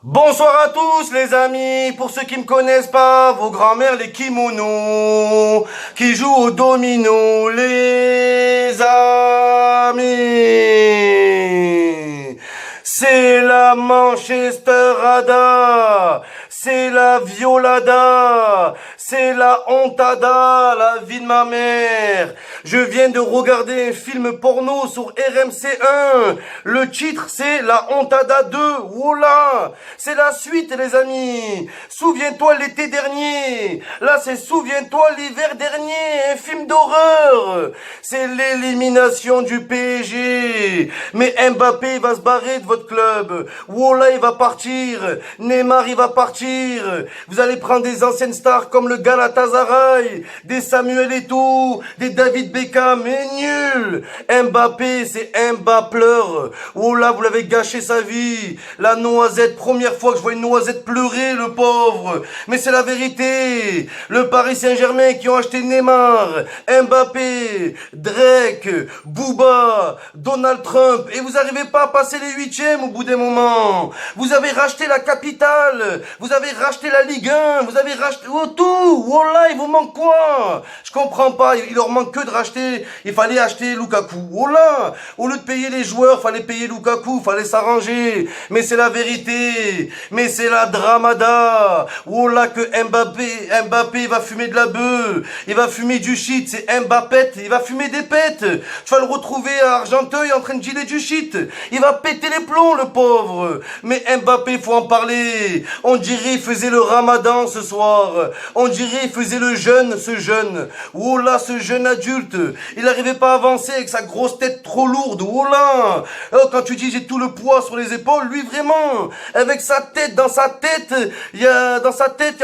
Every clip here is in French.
Bonsoir à tous les amis, pour ceux qui me connaissent pas, vos grands-mères les kimonos, qui jouent au domino, les amis. C'est la Manchesterada, c'est la Violada, c'est la Hontada, la vie de ma mère. Je viens de regarder un film porno sur RMC1. Le titre c'est la Hontada 2. Voilà, c'est la suite les amis. Souviens-toi l'été dernier. Là c'est Souviens-toi l'hiver dernier. Un film d'horreur. C'est l'élimination du PSG. Mais Mbappé va se barrer de votre club. Voilà, il va partir. Neymar il va partir. Vous allez prendre des anciennes stars comme le Galatasaray, des Samuel Eto'o, des David Beckham, mais nul. Mbappé, c'est Mbappeur. Oh là, vous l'avez gâché sa vie. La noisette, première fois que je vois une noisette pleurer, le pauvre. Mais c'est la vérité. Le Paris Saint-Germain qui ont acheté Neymar, Mbappé, Drake, Booba, Donald Trump, et vous n'arrivez pas à passer les huitièmes au bout d'un moment. Vous avez racheté la capitale, vous avez racheté la Ligue 1, vous avez racheté tout. Oh là, il vous manque quoi? Je comprends pas, il leur manque que de racheter. Il fallait acheter Lukaku. Oh là, au lieu de payer les joueurs, fallait payer Lukaku, fallait s'arranger. Mais c'est la vérité, mais c'est la dramada. Oh là, que Mbappé va fumer de la bœuf, il va fumer du shit, c'est Mbappé, il va fumer des pètes. Tu vas le retrouver à Argenteuil en train de giler du shit. Il va péter les plombs, le pauvre. Mais Mbappé, faut en parler. On dirait il faisait le ramadan ce soir. On dirait il faisait le jeûne, ce jeune. Oh là, ce jeune adulte. Il n'arrivait pas à avancer avec sa grosse tête trop lourde. Oh là. Oh, quand tu dis j'ai tout le poids sur les épaules, lui vraiment. Avec sa tête, dans sa tête, il y a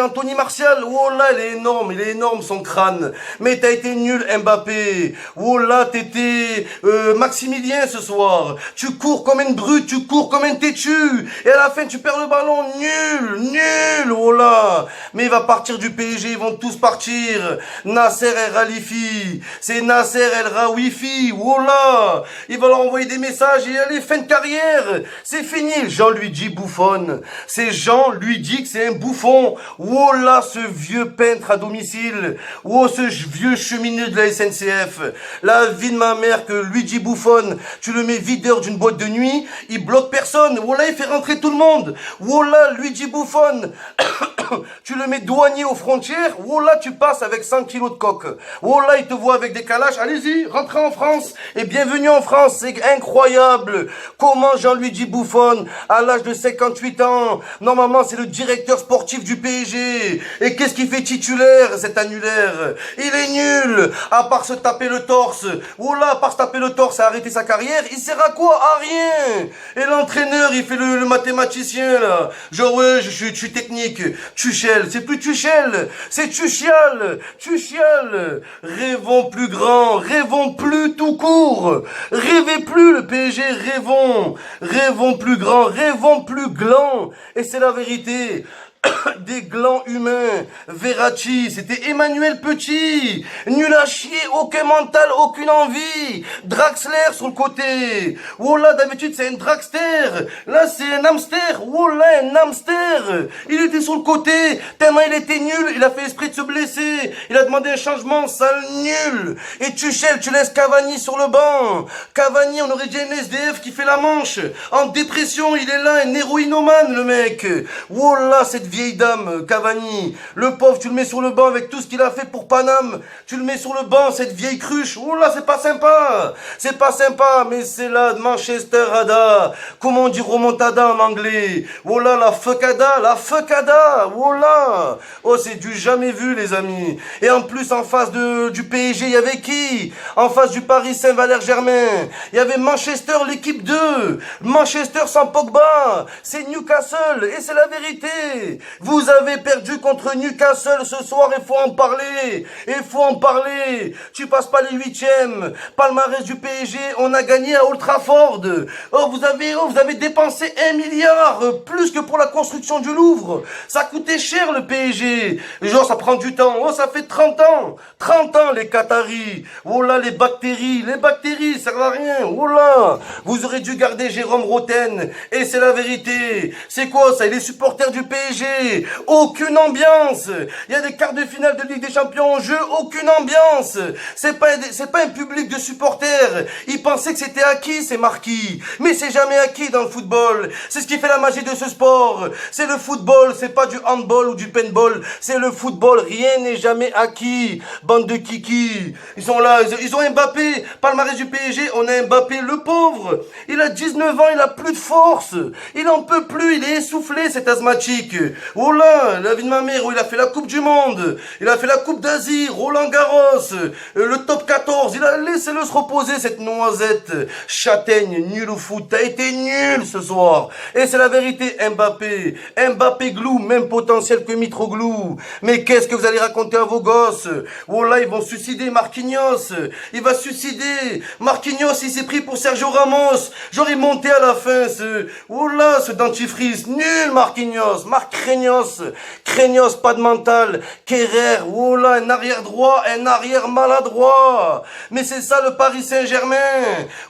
Anthony Martial. Oh là, il est énorme son crâne. Mais t'as été nul, Mbappé. Oh là, t'étais Maximilien ce soir. Tu cours comme une brute, tu cours comme un têtu. Et à la fin, tu perds le ballon. Nul. Oh là. Mais il va partir du PSG, ils vont tous partir. Nasser El Khalifi, c'est Nasser El Rawifi. Oh là. Il va leur envoyer des messages et allez, fin de carrière. C'est fini. Jean lui dit bouffonne. C'est Jean lui dit que c'est un bouffon. Oh là, ce vieux peintre à domicile. Oh, ce vieux cheminot de la SNCF. La vie de ma mère que Luigi Buffon, tu le mets videur d'une boîte de nuit, il bloque personne. Oh là, il fait rentrer tout le monde. Oh là, Luigi Buffon, tu le mets douanier aux frontières. Oh là, tu passes avec 100 kilos de coke. Oh là, il te voit avec des calaches. Allez-y, rentrez en France et bienvenue en France. C'est incroyable. Comment Jean-Luigi Buffon, à l'âge de 58 ans, normalement c'est le directeur sportif du PSG. Et qu'est-ce qu'il fait titulaire, cet annulaire? Il est nul. À part se taper le torse. Oh là, à part se taper le torse et arrêter sa carrière, il sert à quoi? À rien. Et l'entraîneur, il fait le mathématicien, là. Genre, ouais, je suis technique. Tuchel, c'est plus Tuchel, c'est Tuchial. Rêvons plus grand, rêvons plus tout court. Rêvez plus le PSG, rêvons plus grand, rêvons plus gland. Et c'est la vérité. Des glands humains. Verratti, c'était Emmanuel Petit. Nul à chier, aucun mental, aucune envie. Draxler sur le côté. Oh là, d'habitude c'est un dragster. Là c'est un hamster. Oh là, un hamster. Il était sur le côté, tellement il était nul, il a fait esprit de se blesser. Il a demandé un changement, sale nul. Et Tuchel, tu laisses Cavani sur le banc. Cavani, on aurait dit un SDF qui fait la manche. En dépression, il est là, un héroïnomane le mec. Oh là, cette vieille dame, Cavani, le pauvre, tu le mets sur le banc avec tout ce qu'il a fait pour Paname, tu le mets sur le banc, cette vieille cruche, oh là, c'est pas sympa, mais c'est la Manchester Ada, comment on dit remontada en anglais, oh là, la fuckada, oh là, oh c'est du jamais vu les amis, et en plus en face du PSG, il y avait qui? En face du Paris Saint-Valère-Germain, il y avait Manchester, l'équipe 2, Manchester sans Pogba, c'est Newcastle, et c'est la vérité. Vous avez perdu contre Newcastle ce soir, il faut en parler. Tu passes pas les huitièmes. Palmarès du PSG, on a gagné à Old Trafford. Oh, vous avez dépensé 1 milliard, plus que pour la construction construction du Louvre. Ça coûtait cher le PSG. Genre, ça prend du temps. Oh, ça fait 30 ans. 30 ans, les Qataris. Oh là, les bactéries, ça sert à rien. Oh là, vous aurez dû garder Jérôme Roten. Et c'est la vérité. C'est quoi ça? Les supporters du PSG. Aucune ambiance. Il y a des quarts de finale de Ligue des Champions en jeu. Aucune ambiance. C'est pas un public de supporters. Ils pensaient que c'était acquis, c'est marquis. Mais c'est jamais acquis dans le football. C'est ce qui fait la magie de ce sport. C'est le football, c'est pas du handball ou du paintball. C'est le football, rien n'est jamais acquis. Bande de kiki. Ils sont là, ils ont Mbappé. Palmarès du PSG, on a Mbappé, le pauvre. Il a 19 ans, il a plus de force. Il en peut plus, il est essoufflé, cet asthmatique. Oh là, la vie de ma mère, où il a fait la Coupe du Monde. Il a fait la Coupe d'Asie, Roland Garros, le top 14. Il a laissé-le se reposer, cette noisette. Châtaigne, nul au foot. T'as été nul ce soir. Et c'est la vérité, Mbappé. Mbappé glou, même potentiel que Mitroglou. Mais qu'est-ce que vous allez raconter à vos gosses? Oh là, ils vont suicider Marquinhos. Il va suicider. Marquinhos, il s'est pris pour Sergio Ramos. J'aurais monté à la fin oh là, ce dentifrice. Nul, Marquinhos. Craignos, pas de mental. Kerrer, oh là, un arrière droit, un arrière maladroit. Mais c'est ça le Paris Saint-Germain.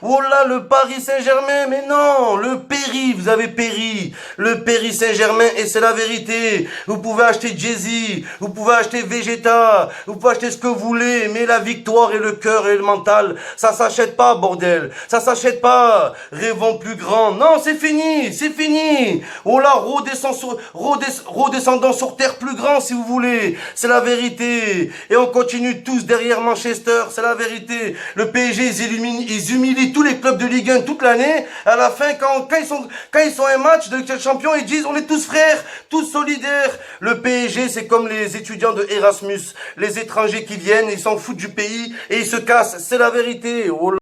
Oh là, le Paris Saint-Germain. Mais non, le péri, vous avez péri. Le Paris Saint-Germain, et c'est la vérité. Vous pouvez acheter Jay-Z, vous pouvez acheter Vegeta, vous pouvez acheter ce que vous voulez, mais la victoire et le cœur et le mental, ça s'achète pas, bordel. Ça s'achète pas. Rêvons plus grand. Non, c'est fini, c'est fini. Oh là, redescendons sur terre plus grand, si vous voulez. C'est la vérité. Et on continue tous derrière Manchester, c'est la vérité. Le PSG, ils humilient tous les clubs de Ligue 1 toute l'année. À la fin, quand ils sont un match de Ligue des Champions, ils disent on est tous frères, tous solidaires. Le PSG, c'est comme les étudiants de Erasmus, les étrangers qui viennent, ils s'en foutent du pays et ils se cassent. C'est la vérité. Oh là.